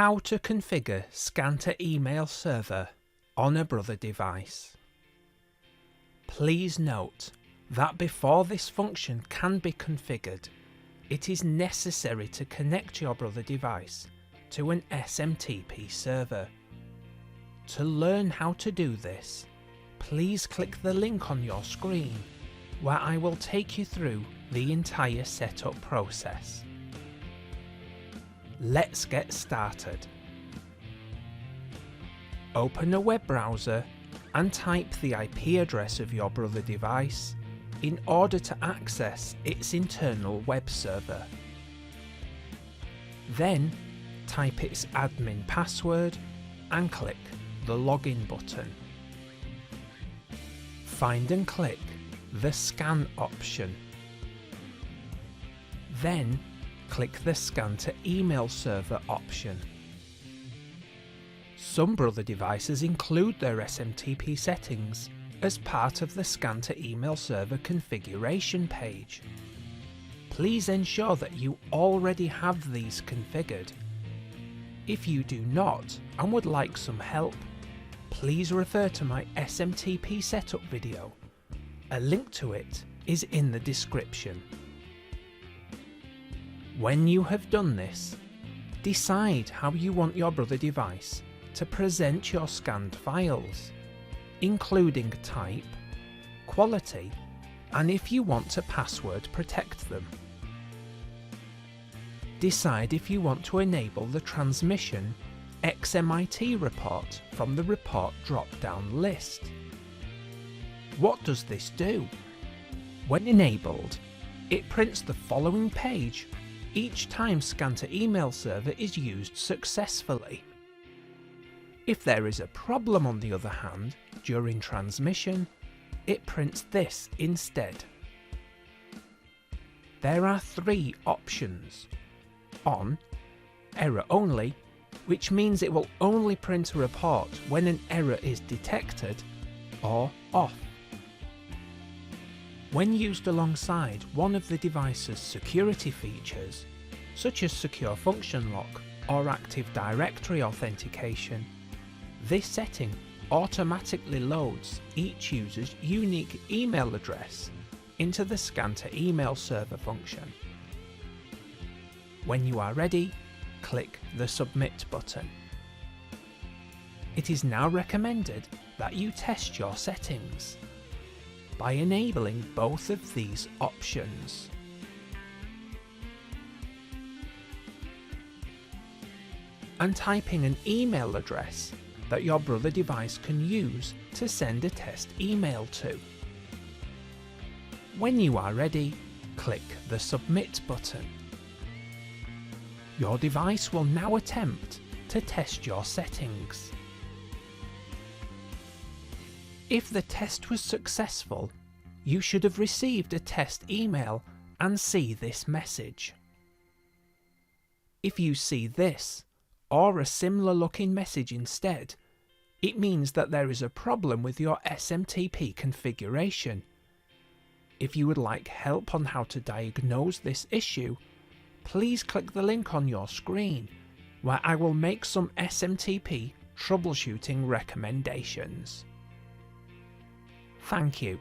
How to configure Scan to Email Server on a Brother device. Please note that before this function can be configured, it is necessary to connect your Brother device to an SMTP server. To learn how to do this, please click the link on your screen where I will take you through the entire setup process. Let's get started. Open a web browser and type the IP address of your Brother device in order to access its internal web server. Then type its admin password and click the login button. Find and click the scan option. Then click the Scan to Email Server option. Some Brother devices include their SMTP settings as part of the Scan to Email Server configuration page. Please ensure that you already have these configured. If you do not and would like some help, please refer to my SMTP setup video. A link to it is in the description. When you have done this, decide how you want your Brother device to present your scanned files, including type, quality, and if you want to password protect them. Decide if you want to enable the transmission XMIT report from the report drop-down list. What does this do? When enabled, it prints the following page each time Scan to Email Server is used successfully. If there is a problem, on the other hand, during transmission, it prints this instead. There are three options: on, error only, which means it will only print a report when an error is detected, or off. When used alongside one of the device's security features, such as Secure Function Lock or Active Directory authentication, this setting automatically loads each user's unique email address into the Scan to Email Server function. When you are ready, click the Submit button. It is now recommended that you test your settings by enabling both of these options. And typing an email address that your Brother device can use to send a test email to. When you are ready, click the Submit button. Your device will now attempt to test your settings. If the test was successful, you should have received a test email and see this message. If you see this, or a similar looking message instead, it means that there is a problem with your SMTP configuration. If you would like help on how to diagnose this issue, please click the link on your screen where I will make some SMTP troubleshooting recommendations. Thank you.